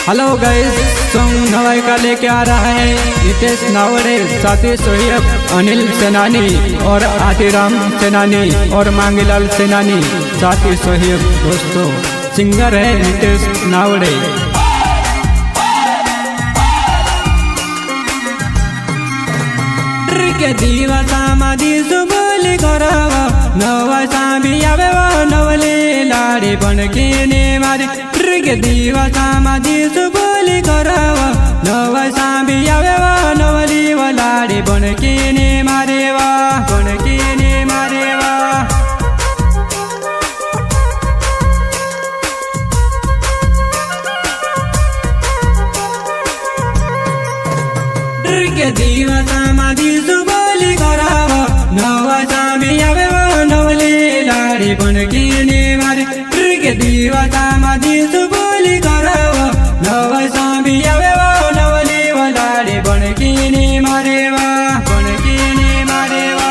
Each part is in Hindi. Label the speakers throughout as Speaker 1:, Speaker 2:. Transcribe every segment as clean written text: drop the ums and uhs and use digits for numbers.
Speaker 1: हेलो गाइस, सॉन्ग नवाई का लेके आ रहा है नितेश नावड़े, साथी सोहेब, अनिल सेनानी और आतिराम सेनानी और मांगीलाल सेनानी, साथी सोहेब। दोस्तों, सिंगर है नितेश नावड़े। के दीवा समाधि सुबोली गरव नवा साबी आवे नवली लाड़ी बनके ने मारे के दीवा समाधि सुबोली गरव नवा साबी आवे नवली लाड़ी बनके ने मारे वा बनके ने मारे वा। के दीवा समाधि सुबोली गरव नवा साबी आवे नवली लाड़ी बनके ने मारे के दीवा समाधि सुबोली गरव नवा साबी आवे नवली लाड़ी बनके ने मारे वा बनके ने मारे वा।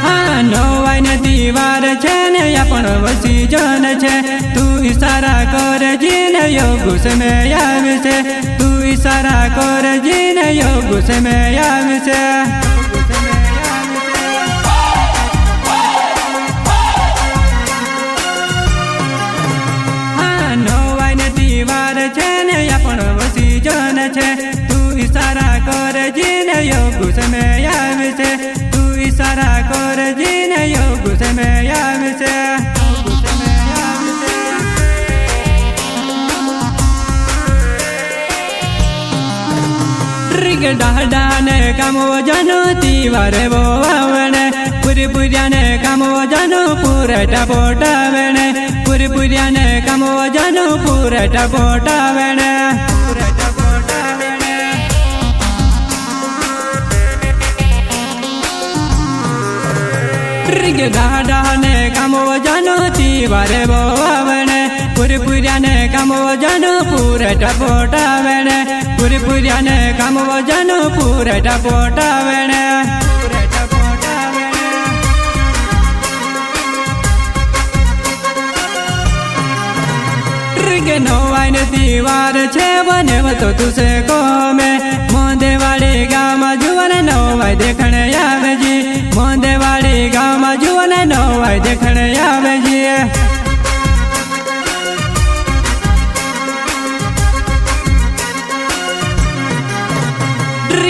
Speaker 1: हाँ, नवाई ने दीवार छे ने अपन वसी जन छे, तू इशारा कर जीन यो गुस्से में आवे से, तू इशारा कर जीन यो गुस्से में आवे से। हाँ, नवाई ने दीवार छे ने अपन वसी जन छे, तू इशारा कर जीन यो गुस्से में आवे से, तू इशारा कर जीन यो गुस्से में आवे से। डाने कामो जानो तीवारे वो आवने पूरी पुरियाने कामो जानो पूरे टपोटा वेने पूरी पुरियाने कामो जानो पूरे टपोटा वेने पूरे टपोटा वेने। डाने कामो जानो तीवारे वो आवने पूरी पुरियाने कामो जानो पूरे टपोटा वेने पूरी पुरियाने कामो जानो पूरे टपोटा वेने पूरे टपोटा वेने। के नवाई ने दीवार छे बने तो तुसे को में मोंदेवाड़ी गाँव में जुवन नवाई देखने आवे जी, मोंदेवाड़ी गाँव में जुवन नवाई देखने आवे जी।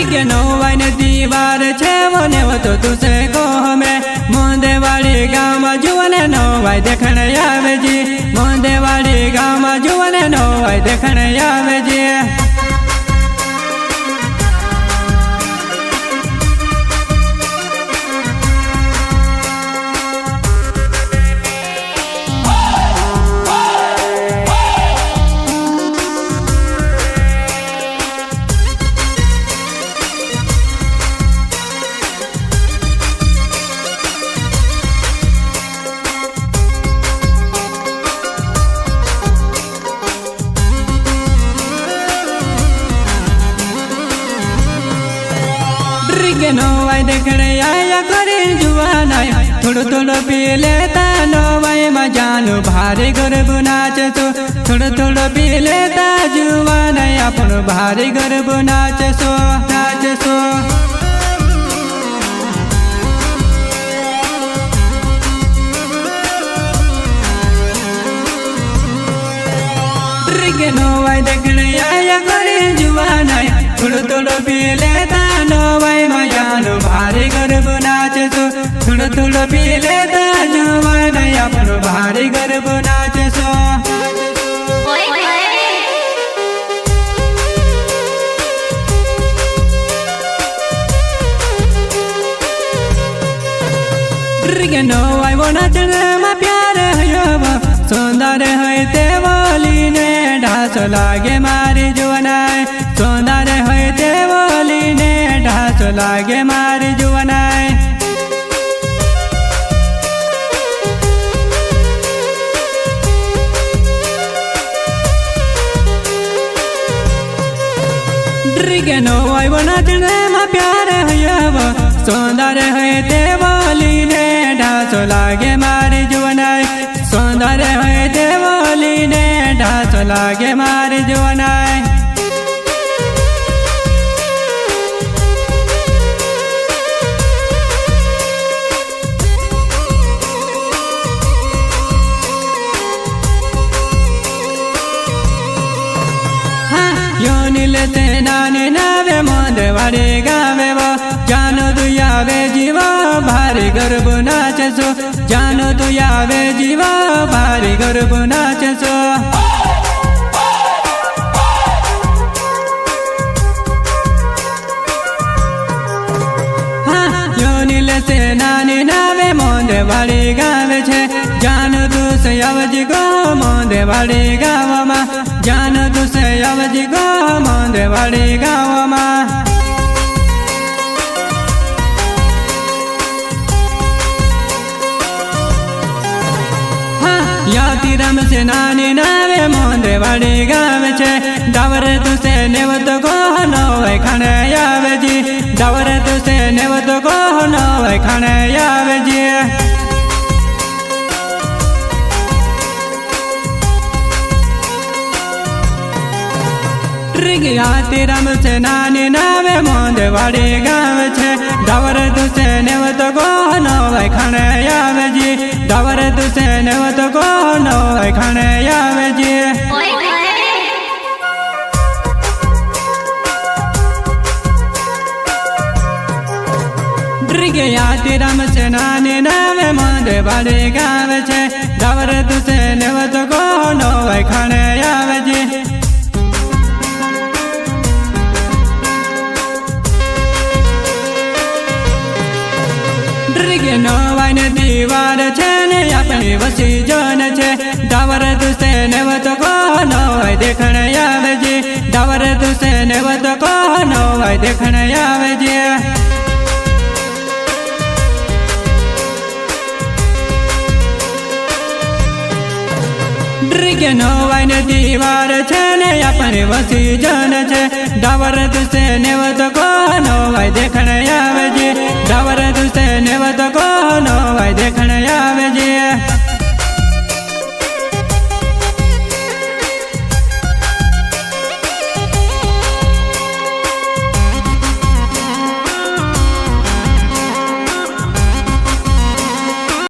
Speaker 1: के नवाई ने दीवार छे बने तो तुसे को में मोंदेवाड़ी गाँव में जुवन नवाई देखने आवे जी, मोंदेवाड़ी गाँव में जुवन नवाई देखने आवे जी। के नवाई देखने आया करे जुआन थोड़ो थोड़ो पी लेता नवाई में जानू भारी गर्भ नाच सो थोड़ो थोड़ो पी लेता जुआन अपन भारी गर्भ नाच सो नाच सो। के नवाई देखने आया करे जुआन थोड़ो थोड़ो पी लेता नवाई में जानू भारी गर्भ नाच सो थोड़ो थोड़ो पी लेता जुआन अपन भारी गर्भ नाच सो। के नवाई वो नाचने में प्यार है सुंदर है ते बोली ने ढास लागे मारी जुवनाई, सुंदर है ते बोली ने ढास लागे मारी जुवनाई। के नवाई वो नाचने में प्यार है सुंदर है ते बोली ने ढास लागे मारी जुवनाई। लागे मारी जोनाय योनिले ते नाने नावे मोंदे वाडे गावे वो जानो तू यावे जीवा भारी गर्भ नाचे सो जानो तू यावे जीवा भारी गर्भ नाचे सो योनिले ते नाने नावे मोंदे वाडे गावे छे जानो तू से अवजी गो मोंदे वाडे गावा जानो तू से अवजी गो मोंदे वाडे गावा याती रम से नानी नावे मोंदे वाडे गावे छे डावरे तू से नेवत गो नोय खाने आवे जी डावरे तू से नेवत गो नोय खाने आवे जी याती रम से नानी नावे मोंदे वाडे गावे छे डावरे तू से नेवत गो नोय खाने आवे जी डावरे तू से नेवत गो नोय खाने आवे जी याती रम से नानी नावे मोंदे वाडे गावे छे डावरे तू से नेवत गो नोय खाने आवे जी नवाई ने दीवार छे ने अपनी वसी जन छे डावर तू से नेवत को नवाई देखने आवे जी डावर तू से नेवत को नवाई देखने आवे जी नवाई ने दीवार छे ने अपनी वसी जन छे डावर तू से